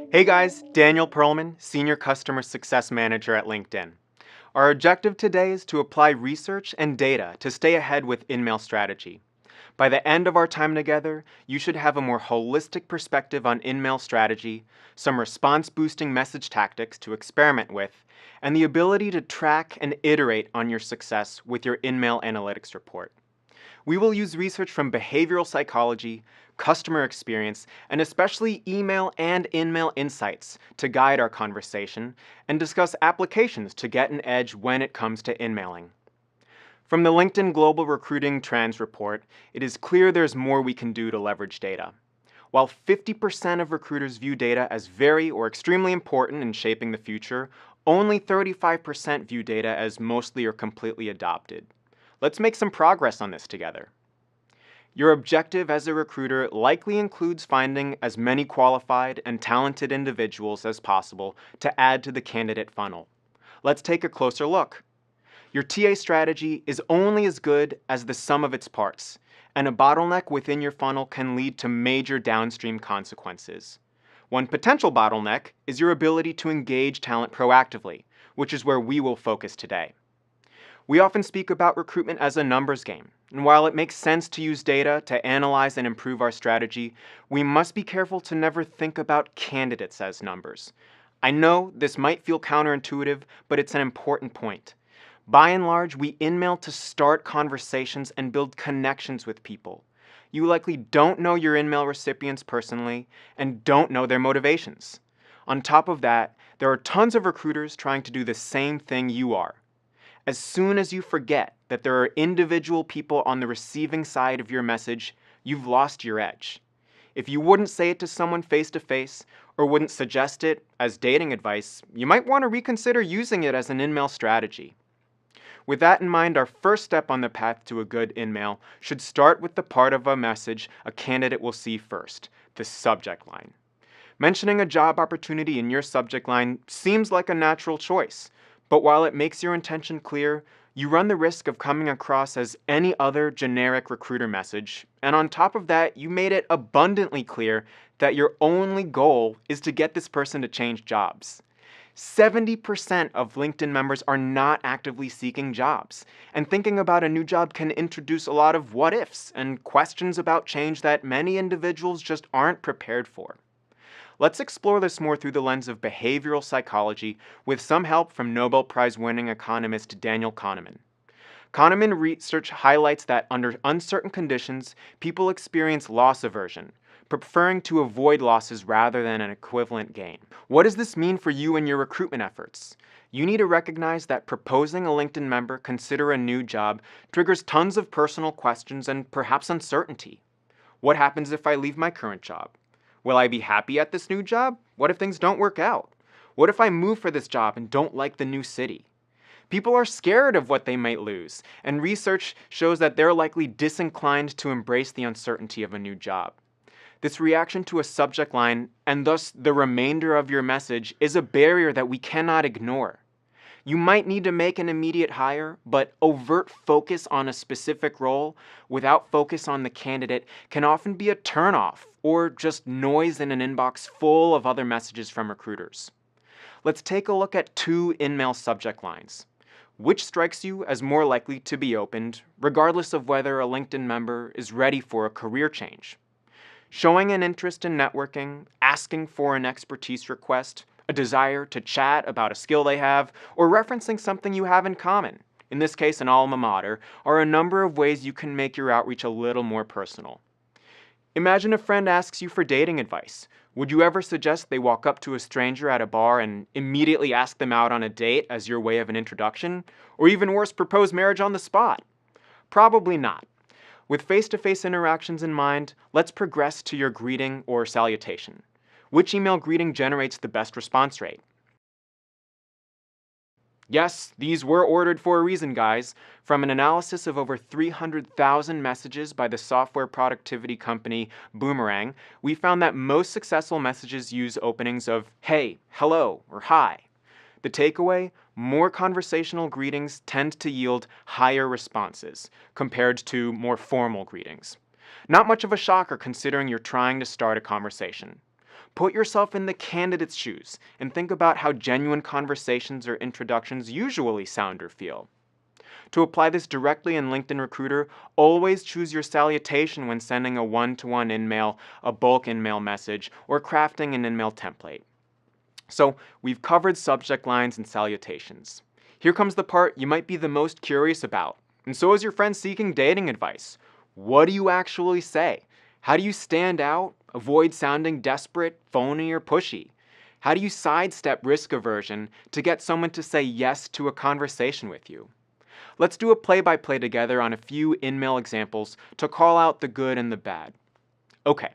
Hey guys, Daniel Perlman, Senior Customer Success Manager at LinkedIn. Our objective today is to apply research and data to stay ahead with InMail strategy. By the end of our time together, you should have a more holistic perspective on InMail strategy, some response-boosting message tactics to experiment with, and the ability to track and iterate on your success with your InMail analytics report. We will use research from behavioral psychology, customer experience, and especially email and InMail insights to guide our conversation and discuss applications to get an edge when it comes to InMailing. From the LinkedIn Global Recruiting Trends report, it is clear there's more we can do to leverage data. While 50% of recruiters view data as very or extremely important in shaping the future, only 35% view data as mostly or completely adopted. Let's make some progress on this together. Your objective as a recruiter likely includes finding as many qualified and talented individuals as possible to add to the candidate funnel. Let's take a closer look. Your TA strategy is only as good as the sum of its parts, and a bottleneck within your funnel can lead to major downstream consequences. One potential bottleneck is your ability to engage talent proactively, which is where we will focus today. We often speak about recruitment as a numbers game, and while it makes sense to use data to analyze and improve our strategy, we must be careful to never think about candidates as numbers. I know this might feel counterintuitive, but it's an important point. By and large, we InMail to start conversations and build connections with people. You likely don't know your InMail recipients personally and don't know their motivations. On top of that, there are tons of recruiters trying to do the same thing you are. As soon as you forget that there are individual people on the receiving side of your message, you've lost your edge. If you wouldn't say it to someone face to face or wouldn't suggest it as dating advice, you might want to reconsider using it as an InMail strategy. With that in mind, our first step on the path to a good InMail should start with the part of a message a candidate will see first, the subject line. Mentioning a job opportunity in your subject line seems like a natural choice. But while it makes your intention clear, you run the risk of coming across as any other generic recruiter message, and on top of that, you made it abundantly clear that your only goal is to get this person to change jobs. 70% of LinkedIn members are not actively seeking jobs, and thinking about a new job can introduce a lot of what-ifs and questions about change that many individuals just aren't prepared for. Let's explore this more through the lens of behavioral psychology with some help from Nobel Prize-winning economist Daniel Kahneman. Kahneman research highlights that under uncertain conditions, people experience loss aversion, preferring to avoid losses rather than an equivalent gain. What does this mean for you and your recruitment efforts? You need to recognize that proposing a LinkedIn member consider a new job triggers tons of personal questions and perhaps uncertainty. What happens if I leave my current job? Will I be happy at this new job? What if things don't work out? What if I move for this job and don't like the new city? People are scared of what they might lose, and research shows that they're likely disinclined to embrace the uncertainty of a new job. This reaction to a subject line, and thus the remainder of your message, is a barrier that we cannot ignore. You might need to make an immediate hire, but overt focus on a specific role without focus on the candidate can often be a turnoff or just noise in an inbox full of other messages from recruiters. Let's take a look at two InMail subject lines. Which strikes you as more likely to be opened, regardless of whether a LinkedIn member is ready for a career change? Showing an interest in networking, asking for an expertise request, a desire to chat about a skill they have, or referencing something you have in common, in this case an alma mater, are a number of ways you can make your outreach a little more personal. Imagine a friend asks you for dating advice. Would you ever suggest they walk up to a stranger at a bar and immediately ask them out on a date as your way of an introduction? Or even worse, propose marriage on the spot? Probably not. With face-to-face interactions in mind, let's progress to your greeting or salutation. Which email greeting generates the best response rate? Yes, these were ordered for a reason, guys. From an analysis of over 300,000 messages by the software productivity company Boomerang, we found that most successful messages use openings of hey, hello, or hi. The takeaway? More conversational greetings tend to yield higher responses compared to more formal greetings. Not much of a shocker considering you're trying to start a conversation. Put yourself in the candidate's shoes and think about how genuine conversations or introductions usually sound or feel. To apply this directly in LinkedIn Recruiter, always choose your salutation when sending a one-to-one InMail, a bulk InMail message, or crafting an InMail template. So we've covered subject lines and salutations. Here comes the part you might be the most curious about, and so is your friend seeking dating advice. What do you actually say? How do you stand out, avoid sounding desperate, phony, or pushy? How do you sidestep risk aversion to get someone to say yes to a conversation with you? Let's do a play-by-play together on a few InMail examples to call out the good and the bad. Okay,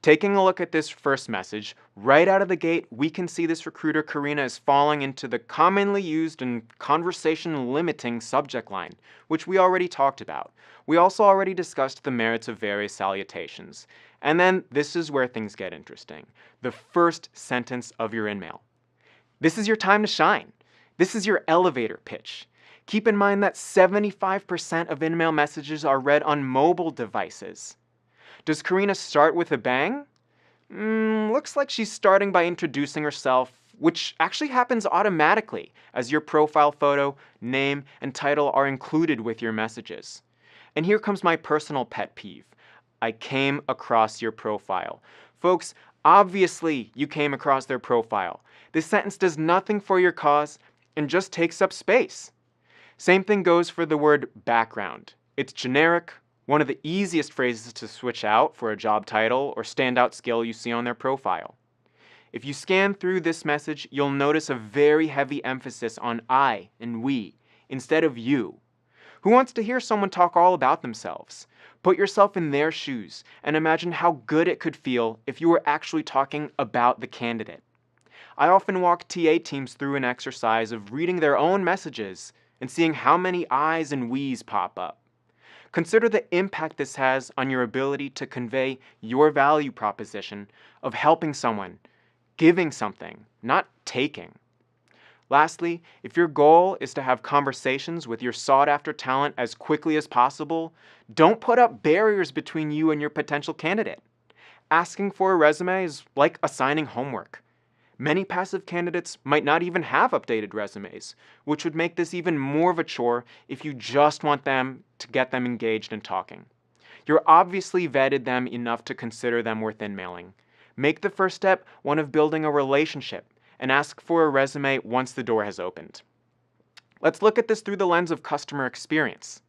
taking a look at this first message, right out of the gate, we can see this recruiter, Karina, is falling into the commonly used and conversation-limiting subject line, which we already talked about. We also already discussed the merits of various salutations. And then this is where things get interesting. The first sentence of your InMail. This is your time to shine. This is your elevator pitch. Keep in mind that 75% of InMail messages are read on mobile devices. Does Karina start with a bang? Looks like she's starting by introducing herself, which actually happens automatically as your profile photo, name, and title are included with your messages. And here comes my personal pet peeve. I came across your profile. Folks, obviously you came across their profile. This sentence does nothing for your cause and just takes up space. Same thing goes for the word background. It's generic, one of the easiest phrases to switch out for a job title or standout skill you see on their profile. If you scan through this message, you'll notice a very heavy emphasis on I and we instead of you. Who wants to hear someone talk all about themselves? Put yourself in their shoes and imagine how good it could feel if you were actually talking about the candidate. I often walk TA teams through an exercise of reading their own messages and seeing how many I's and we's pop up. Consider the impact this has on your ability to convey your value proposition of helping someone, giving something, not taking. Lastly, if your goal is to have conversations with your sought-after talent as quickly as possible, don't put up barriers between you and your potential candidate. Asking for a resume is like assigning homework. Many passive candidates might not even have updated resumes, which would make this even more of a chore if you just want them to get them engaged and talking. You're obviously vetted them enough to consider them worth InMailing. Make the first step one of building a relationship and ask for a resume once the door has opened. Let's look at this through the lens of customer experience.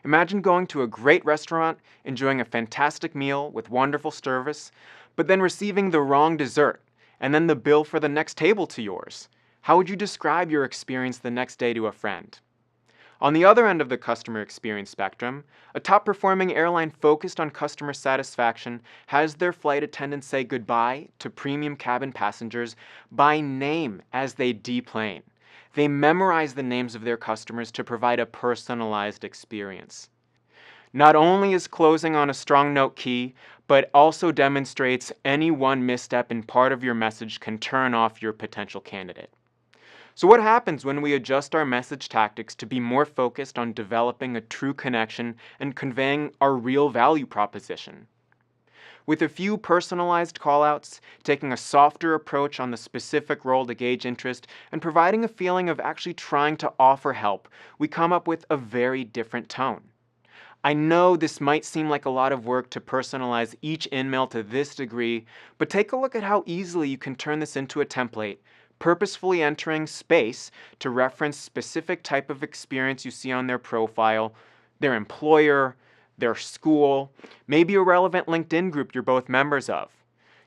Imagine going to a great restaurant, enjoying a fantastic meal with wonderful service, but then receiving the wrong dessert, and then the bill for the next table to yours. How would you describe your experience the next day to a friend? On the other end of the customer experience spectrum, a top-performing airline focused on customer satisfaction has their flight attendants say goodbye to premium cabin passengers by name as they deplane. They memorize the names of their customers to provide a personalized experience. Not only is closing on a strong note key, but also demonstrates any one misstep in part of your message can turn off your potential candidate. So what happens when we adjust our message tactics to be more focused on developing a true connection and conveying our real value proposition? With a few personalized callouts, taking a softer approach on the specific role to gauge interest, and providing a feeling of actually trying to offer help, we come up with a very different tone. I know this might seem like a lot of work to personalize each InMail to this degree, but take a look at how easily you can turn this into a template, purposefully entering space to reference specific type of experience you see on their profile, their employer, their school, maybe a relevant LinkedIn group you're both members of.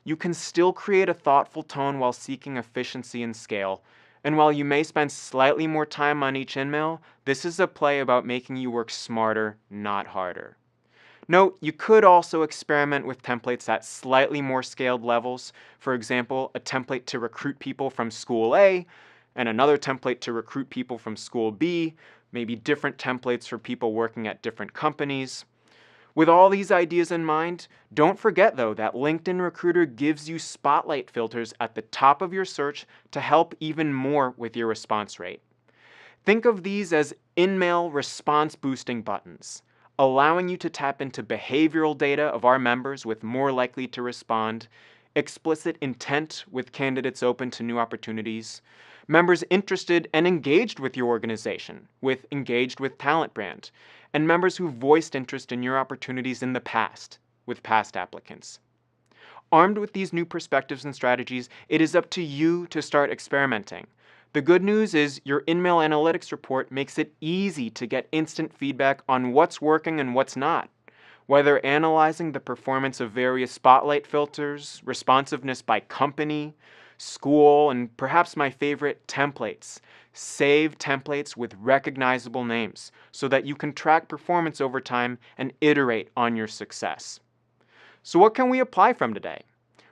You can still create a thoughtful tone while seeking efficiency and scale. And while you may spend slightly more time on each InMail, this is a play about making you work smarter, not harder. Note, you could also experiment with templates at slightly more scaled levels. For example, a template to recruit people from school A, and another template to recruit people from school B, maybe different templates for people working at different companies. With all these ideas in mind, don't forget though that LinkedIn Recruiter gives you spotlight filters at the top of your search to help even more with your response rate. Think of these as InMail response boosting buttons, allowing you to tap into behavioral data of our members with more likely to respond, explicit intent with candidates open to new opportunities, members interested and engaged with your organization, with engaged with talent brand, and members who voiced interest in your opportunities in the past, with past applicants. Armed with these new perspectives and strategies, it is up to you to start experimenting. The good news is your InMail Analytics report makes it easy to get instant feedback on what's working and what's not. Whether analyzing the performance of various spotlight filters, responsiveness by company, school, and perhaps my favorite, templates. Save templates with recognizable names so that you can track performance over time and iterate on your success. So what can we apply from today?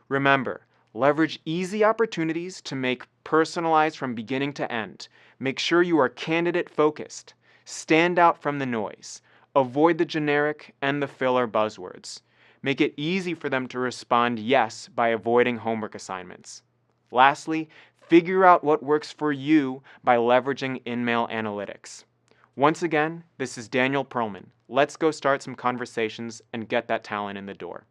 Remember, leverage easy opportunities to make Personalize from beginning to end. Make sure you are candidate focused. Stand out from the noise. Avoid the generic and the filler buzzwords. Make it easy for them to respond yes by avoiding homework assignments. Lastly, figure out what works for you by leveraging InMail Analytics. Once again, this is Daniel Perlman. Let's go start some conversations and get that talent in the door.